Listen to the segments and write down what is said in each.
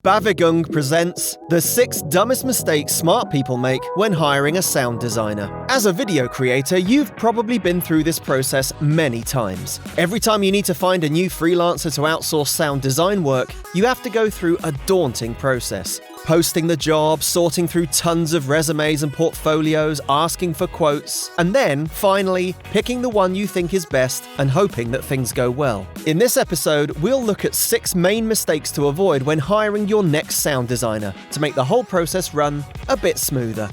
Bewegung presents the 6 dumbest mistakes smart people make when hiring a sound designer. As a video creator, you've probably been through this process many times. Every time you need to find a new freelancer to outsource sound design work, you have to go through a daunting process. Posting the job, sorting through tons of resumes and portfolios, asking for quotes, and then, finally, picking the one you think is best and hoping that things go well. In this episode, we'll look at 6 main mistakes to avoid when hiring your next sound designer to make the whole process run a bit smoother.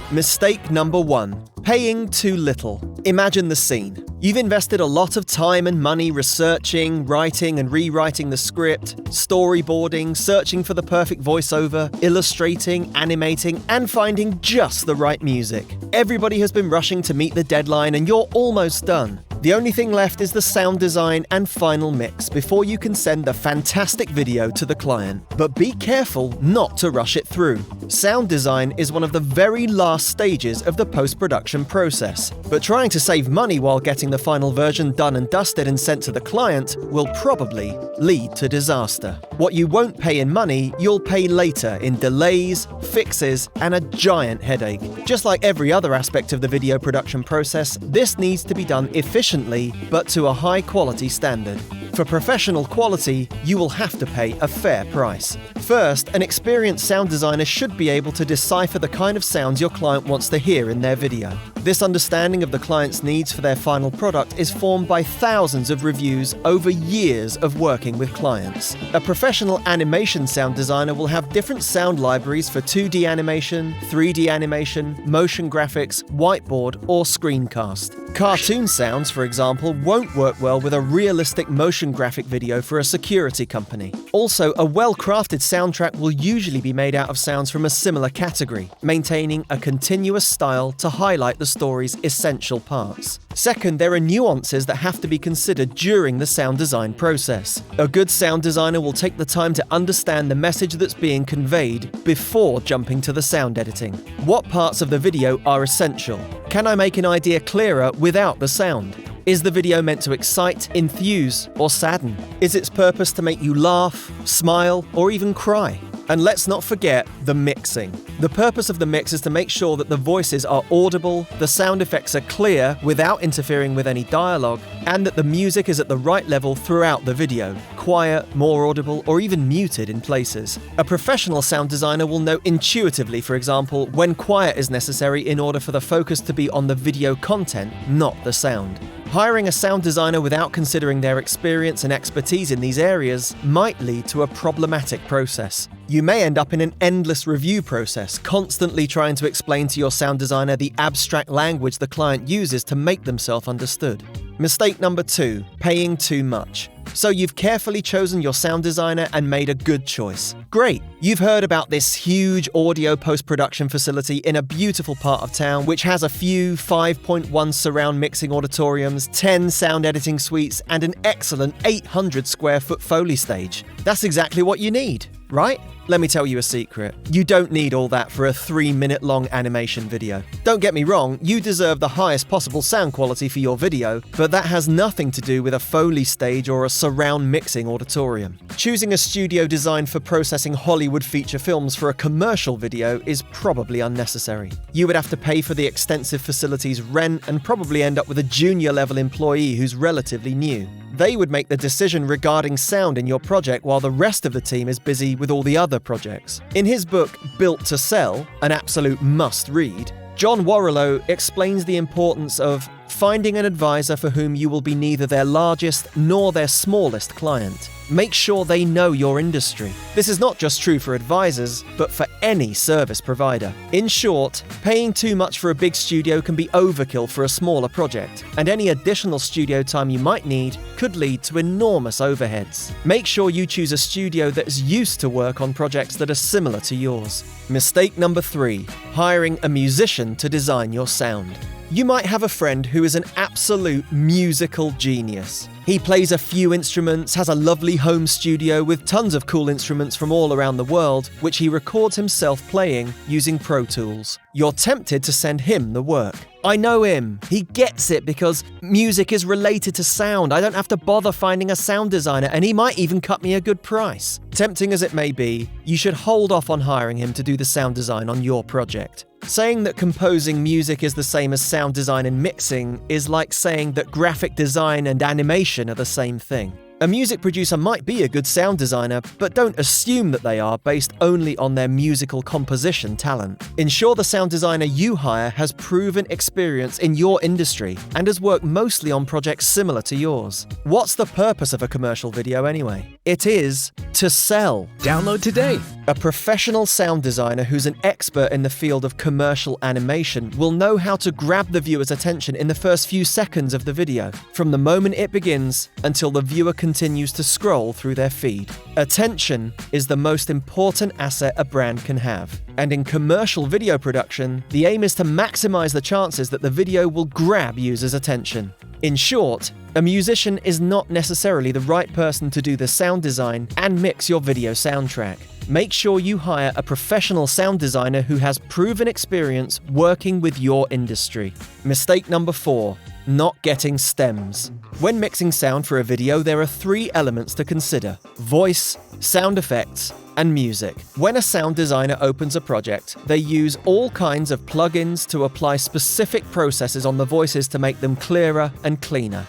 Mistake number 1. Paying too little. Imagine the scene. You've invested a lot of time and money researching, writing and rewriting the script, storyboarding, searching for the perfect voiceover, illustrating, animating, and finding just the right music. Everybody has been rushing to meet the deadline and you're almost done. The only thing left is the sound design and final mix before you can send the fantastic video to the client. But be careful not to rush it through. Sound design is one of the very last stages of the post-production process. But trying to save money while getting the final version done and dusted and sent to the client will probably lead to disaster. What you won't pay in money, you'll pay later in delays, fixes, and a giant headache. Just like every other aspect of the video production process, this needs to be done efficiently, but to a high-quality standard. For professional quality, you will have to pay a fair price. First, an experienced sound designer should be able to decipher the kind of sounds your client wants to hear in their video. This understanding of the client's needs for their final product is formed by thousands of reviews over years of working with clients. A professional animation sound designer will have different sound libraries for 2D animation, 3D animation, motion graphics, whiteboard, or screencast. Cartoon sounds, for example, won't work well with a realistic motion graphic video for a security company. Also, a well-crafted soundtrack will usually be made out of sounds from a similar category, maintaining a continuous style to highlight the story's essential parts. Second, there are nuances that have to be considered during the sound design process. A good sound designer will take the time to understand the message that's being conveyed before jumping to the sound editing. What parts of the video are essential? Can I make an idea clearer without the sound? Is the video meant to excite, enthuse, or sadden? Is its purpose to make you laugh, smile, or even cry? And let's not forget the mixing. The purpose of the mix is to make sure that the voices are audible, the sound effects are clear without interfering with any dialogue, and that the music is at the right level throughout the video, quiet, more audible, or even muted in places. A professional sound designer will know intuitively, for example, when quiet is necessary in order for the focus to be on the video content, not the sound. Hiring a sound designer without considering their experience and expertise in these areas might lead to a problematic process. You may end up in an endless review process, constantly trying to explain to your sound designer the abstract language the client uses to make themselves understood. Mistake number 2, paying too much. So you've carefully chosen your sound designer and made a good choice. Great! You've heard about this huge audio post-production facility in a beautiful part of town which has a few 5.1 surround mixing auditoriums, 10 sound editing suites, and an excellent 800 square foot Foley stage. That's exactly what you need, right? Let me tell you a secret. You don't need all that for a 3-minute long animation video. Don't get me wrong, you deserve the highest possible sound quality for your video, but that has nothing to do with a Foley stage or a surround mixing auditorium. Choosing a studio designed for processing Hollywood feature films for a commercial video is probably unnecessary. You would have to pay for the extensive facility's rent and probably end up with a junior level employee who's relatively new. They would make the decision regarding sound in your project while the rest of the team is busy with all the other projects. In his book, Built to Sell, an absolute must-read, John Warrillow explains the importance of finding an advisor for whom you will be neither their largest nor their smallest client. Make sure they know your industry. This is not just true for advisors, but for any service provider. In short, paying too much for a big studio can be overkill for a smaller project, and any additional studio time you might need could lead to enormous overheads. Make sure you choose a studio that is used to work on projects that are similar to yours. Mistake number 3, hiring a musician to design your sound. You might have a friend who is an absolute musical genius. He plays a few instruments, has a lovely home studio with tons of cool instruments from all around the world, which he records himself playing using Pro Tools. You're tempted to send him the work. I know him. He gets it because music is related to sound. I don't have to bother finding a sound designer, and he might even cut me a good price. Tempting as it may be, you should hold off on hiring him to do the sound design on your project. Saying that composing music is the same as sound design and mixing is like saying that graphic design and animation are the same thing. A music producer might be a good sound designer, but don't assume that they are based only on their musical composition talent. Ensure the sound designer you hire has proven experience in your industry and has worked mostly on projects similar to yours. What's the purpose of a commercial video anyway? It is to sell. Download today. A professional sound designer who's an expert in the field of commercial animation will know how to grab the viewer's attention in the first few seconds of the video, from the moment it begins until the viewer continues to scroll through their feed. Attention is the most important asset a brand can have. And in commercial video production, the aim is to maximize the chances that the video will grab users' attention. In short, a musician is not necessarily the right person to do the sound design and mix your video soundtrack. Make sure you hire a professional sound designer who has proven experience working with your industry. Mistake number 4, not getting stems. When mixing sound for a video, there are 3 elements to consider: voice, sound effects, and music. When a sound designer opens a project, they use all kinds of plugins to apply specific processes on the voices to make them clearer and cleaner.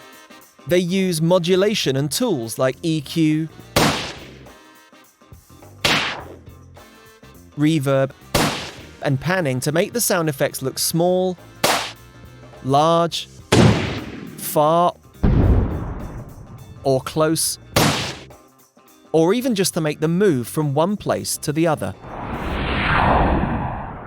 They use modulation and tools like EQ, reverb, and panning to make the sound effects look small, large, far, or close, or even just to make them move from one place to the other.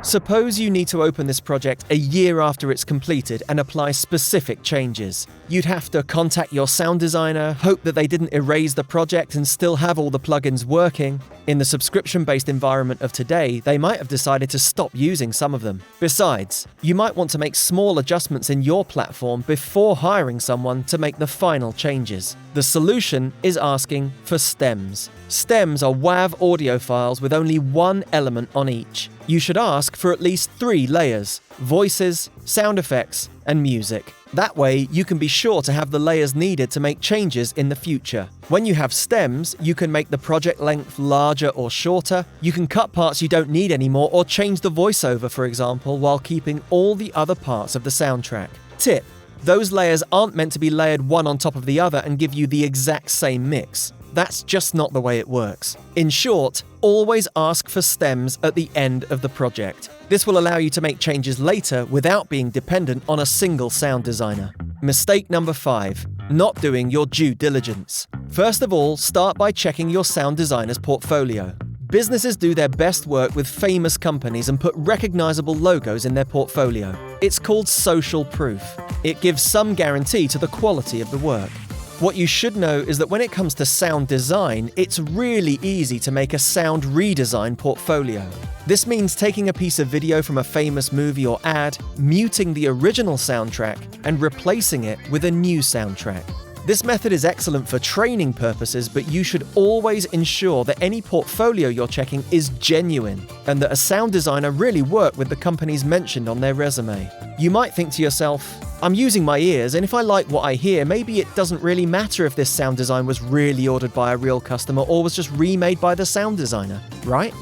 Suppose you need to open this project a year after it's completed and apply specific changes. You'd have to contact your sound designer, hope that they didn't erase the project and still have all the plugins working. In the subscription-based environment of today, they might have decided to stop using some of them. Besides, you might want to make small adjustments in your platform before hiring someone to make the final changes. The solution is asking for stems. Stems are WAV audio files with only one element on each. You should ask for at least 3 layers: voices, sound effects, and music. That way, you can be sure to have the layers needed to make changes in the future. When you have stems, you can make the project length larger or shorter, you can cut parts you don't need anymore, or change the voiceover, for example, while keeping all the other parts of the soundtrack. Tip: those layers aren't meant to be layered one on top of the other and give you the exact same mix. That's just not the way it works. In short, always ask for stems at the end of the project. This will allow you to make changes later without being dependent on a single sound designer. Mistake number 5, not doing your due diligence. First of all, start by checking your sound designer's portfolio. Businesses do their best work with famous companies and put recognizable logos in their portfolio. It's called social proof. It gives some guarantee to the quality of the work. What you should know is that when it comes to sound design, it's really easy to make a sound redesign portfolio. This means taking a piece of video from a famous movie or ad, muting the original soundtrack, and replacing it with a new soundtrack. This method is excellent for training purposes, but you should always ensure that any portfolio you're checking is genuine and that a sound designer really worked with the companies mentioned on their resume. You might think to yourself, I'm using my ears, and if I like what I hear, maybe it doesn't really matter if this sound design was really ordered by a real customer or was just remade by the sound designer, right?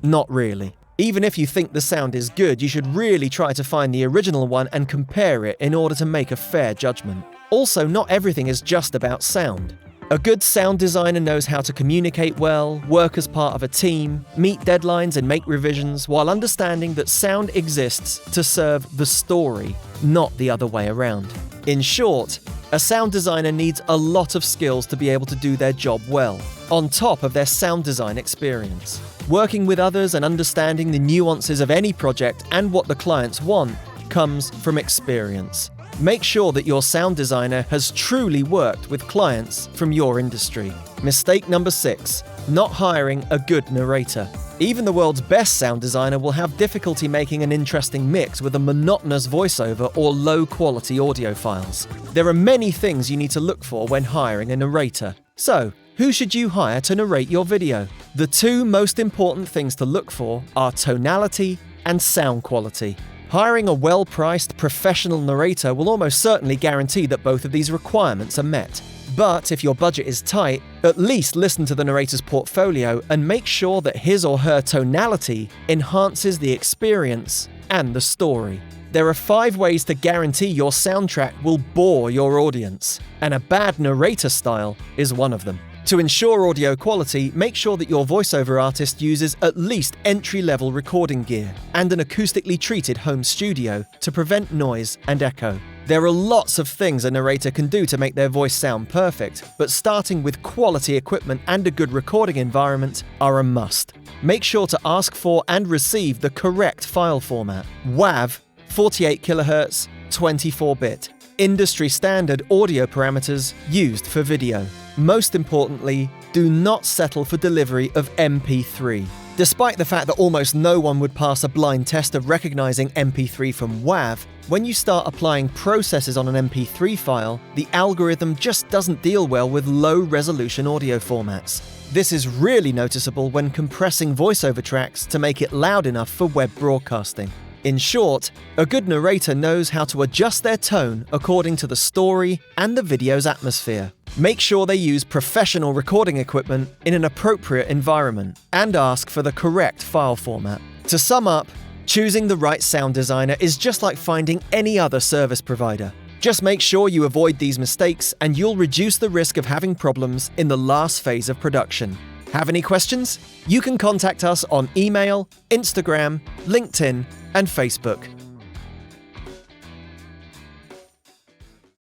Not really. Even if you think the sound is good, you should really try to find the original one and compare it in order to make a fair judgment. Also, not everything is just about sound. A good sound designer knows how to communicate well, work as part of a team, meet deadlines and make revisions, while understanding that sound exists to serve the story, not the other way around. In short, a sound designer needs a lot of skills to be able to do their job well, on top of their sound design experience. Working with others and understanding the nuances of any project and what the clients want comes from experience. Make sure that your sound designer has truly worked with clients from your industry. Mistake number 6, not hiring a good narrator. Even the world's best sound designer will have difficulty making an interesting mix with a monotonous voiceover or low-quality audio files. There are many things you need to look for when hiring a narrator. So, who should you hire to narrate your video? The 2 most important things to look for are tonality and sound quality. Hiring a well-priced, professional narrator will almost certainly guarantee that both of these requirements are met. But if your budget is tight, at least listen to the narrator's portfolio and make sure that his or her tonality enhances the experience and the story. There are 5 ways to guarantee your soundtrack will bore your audience, and a bad narrator style is one of them. To ensure audio quality, make sure that your voiceover artist uses at least entry-level recording gear and an acoustically treated home studio to prevent noise and echo. There are lots of things a narrator can do to make their voice sound perfect, but starting with quality equipment and a good recording environment are a must. Make sure to ask for and receive the correct file format. WAV, 48 kHz, 24-bit. Industry standard audio parameters used for video. Most importantly, do not settle for delivery of MP3. Despite the fact that almost no one would pass a blind test of recognizing MP3 from WAV, when you start applying processes on an MP3 file, the algorithm just doesn't deal well with low-resolution audio formats. This is really noticeable when compressing voiceover tracks to make it loud enough for web broadcasting. In short, a good narrator knows how to adjust their tone according to the story and the video's atmosphere. Make sure they use professional recording equipment in an appropriate environment and ask for the correct file format. To sum up, choosing the right sound designer is just like finding any other service provider. Just make sure you avoid these mistakes and you'll reduce the risk of having problems in the last phase of production. Have any questions? You can contact us on email, Instagram, LinkedIn, and Facebook.